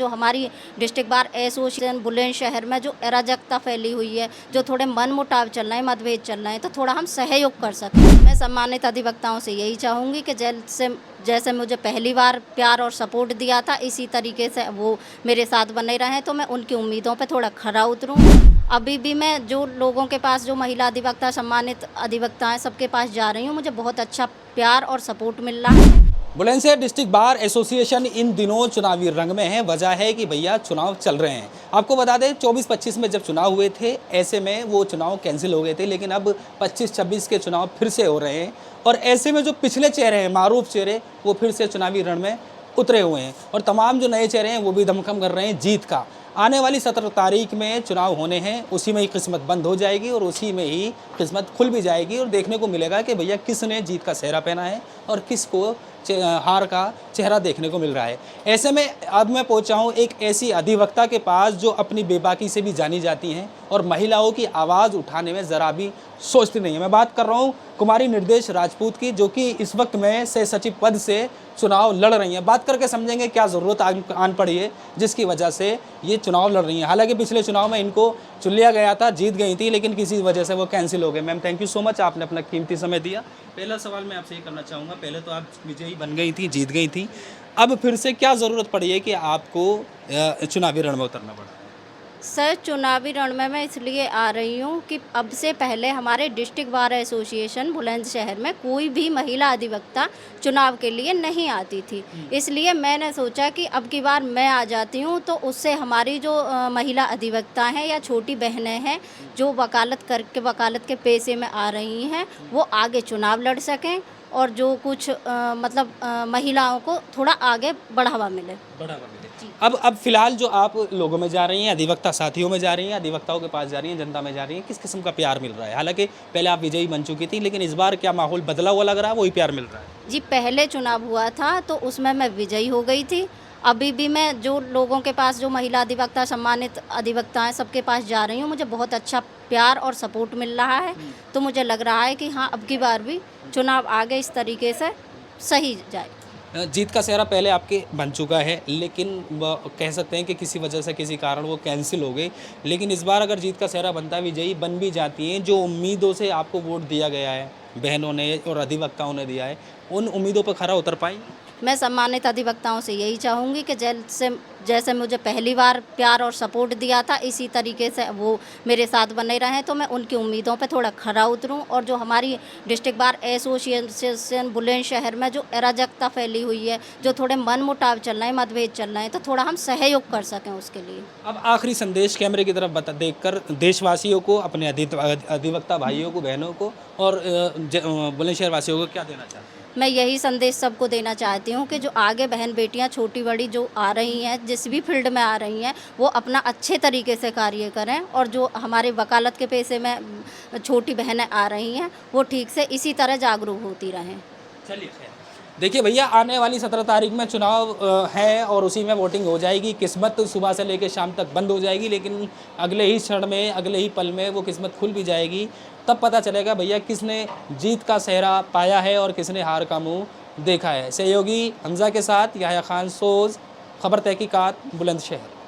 जो हमारी district bar association Bulandshahr में जो अराजकता फैली हुई है, जो थोड़े मनमुटाव चल रहे हैं, मतभेद चल रहे हैं, तो थोड़ा हम सहयोग कर सकें। मैं सम्मानित अधिवक्ताओं से यही चाहूँगी कि जैसे मुझे पहली बार प्यार और सपोर्ट दिया था, इसी तरीके से वो मेरे साथ बने रहें, तो मैं उनकी उम्मीदों पे थोड़ा खरा उतरूँ। अभी भी मैं जो लोगों के पास, जो महिला अधिवक्ता, सम्मानित अधिवक्ता हैं, सबके पास जा रही हूँ, मुझे बहुत अच्छा प्यार और सपोर्ट मिल रहा है। Bulandshahr district bar association in दिनों चुनावी रंग में है। वजह है कि भैया चुनाव चल रहे हैं। आपको बता दें 24-25 में जब चुनाव हुए थे, ऐसे में वो चुनाव कैंसिल हो गए थे, लेकिन अब 25-26 के चुनाव फिर से हो रहे हैं और ऐसे में जो पिछले चेहरे हैं, मारूफ चेहरे, वो फिर से चुनावी रण में उतरे हुए हैं और तमाम जो नए चेहरे हैं वो भी दमखम कर रहे हैं जीत का। आने वाली 17 तारीख में चुनाव होने हैं, उसी में ही किस्मत बंद हो जाएगी और उसी में ही किस्मत खुल भी जाएगी और देखने को मिलेगा कि भैया किसने जीत का सेहरा पहना है और किसको हार का चेहरा देखने को मिल रहा है। ऐसे में अब मैं पहुंचा हूं एक ऐसी अधिवक्ता के पास जो अपनी बेबाकी से भी जानी जाती हैं और महिलाओं की आवाज़ उठाने में ज़रा भी सोचती नहीं है। मैं बात कर रहा हूं कुमारी निर्देश राजपूत की, जो कि इस वक्त में सह सचिव पद से चुनाव लड़ रही हैं। बात करके समझेंगे क्या ज़रूरत आन पड़ी है जिसकी वजह से ये चुनाव लड़ रही हैं। हालांकि पिछले चुनाव में इनको चुन लिया गया था, जीत गई थी, लेकिन किसी वजह से वो कैंसिल हो गए। Ma'am thank you so much, आपने अपना कीमती समय दिया। पहला सवाल मैं आपसे ये करना चाहूँगा, पहले तो आप विजयी बन गई थी, जीत गई थी, अब फिर से क्या ज़रूरत पड़ी है कि आपको चुनावी रण में उतरना पड़ा? सर, चुनावी रण में मैं इसलिए आ रही हूँ कि अब से पहले हमारे डिस्ट्रिक्ट बार एसोसिएशन बुलंदशहर में कोई भी महिला अधिवक्ता चुनाव के लिए नहीं आती थी। इसलिए मैंने सोचा कि अब की बार मैं आ जाती हूँ, तो उससे हमारी जो महिला अधिवक्ता हैं या छोटी बहनें हैं जो वकालत के पेशे में आ रही हैं, वो आगे चुनाव लड़ सकें और जो कुछ महिलाओं को थोड़ा आगे बढ़ावा मिले। अब फिलहाल जो आप लोगों में जा रही हैं, अधिवक्ता साथियों में जा रही हैं, अधिवक्ताओं के पास जा रही हैं, जनता में जा रही हैं, किस किस्म का प्यार मिल रहा है? हालांकि पहले आप विजयी बन चुकी थी, लेकिन इस बार क्या माहौल बदला हुआ लग रहा है, वही प्यार मिल रहा है? जी, पहले चुनाव हुआ था तो उसमें मैं विजयी हो गई थी। अभी भी मैं जो लोगों के पास, जो महिला अधिवक्ता, सम्मानित अधिवक्ता हैं, सबके पास जा रही हूँ, मुझे बहुत अच्छा प्यार और सपोर्ट मिल रहा है। तो मुझे लग रहा है कि हाँ, अब की बार भी चुनाव आगे इस तरीके से सही जाए। जीत का सेहरा पहले आपके बन चुका है, लेकिन कह सकते हैं कि किसी वजह से, किसी कारण वो कैंसिल हो गई। लेकिन इस बार अगर जीत का सेहरा बनता है, विजयी बन भी जाती हैं, जो उम्मीदों से आपको वोट दिया गया है, बहनों ने और अधिवक्ताओं ने दिया है, उन उम्मीदों पर खरा उतर पाई? मैं सम्मानित अधिवक्ताओं से यही चाहूँगी कि जैसे मुझे पहली बार प्यार और सपोर्ट दिया था, इसी तरीके से वो मेरे साथ बने रहें, तो मैं उनकी उम्मीदों पे थोड़ा खरा उतरूँ और जो हमारी डिस्ट्रिक्ट बार एसोसिएशन बुलंदशहर में जो अराजकता फैली हुई है, जो थोड़े मनमुटाव चल रहे हैं, मतभेद चल रहे हैं, तो थोड़ा हम सहयोग कर सकें उसके लिए। अब आखिरी संदेश कैमरे की तरफ देखकर देशवासियों को, अपने अधिवक्ता भाइयों को, बहनों को और बुलंदशहर वासियों को क्या देना चाहते हैं? मैं यही संदेश सबको देना चाहती हूँ कि जो आगे बहन बेटियाँ छोटी बड़ी जो आ रही हैं, जिस भी फील्ड में आ रही हैं, वो अपना अच्छे तरीके से कार्य करें और जो हमारे वकालत के पेशे में छोटी बहनें आ रही हैं, वो ठीक से इसी तरह जागरूक होती रहें। चलिए खैर, देखिए भैया, आने वाली 17 तारीख में चुनाव है और उसी में वोटिंग हो जाएगी। किस्मत सुबह से लेकर शाम तक बंद हो जाएगी, लेकिन अगले ही क्षण में, अगले ही पल में वो किस्मत खुल भी जाएगी। तब पता चलेगा भैया किसने जीत का सेहरा पाया है और किसने हार का मुंह देखा है। सहयोगी हमजा के साथ याह्या खान सोज, खबर तहकीकात, बुलंदशहर।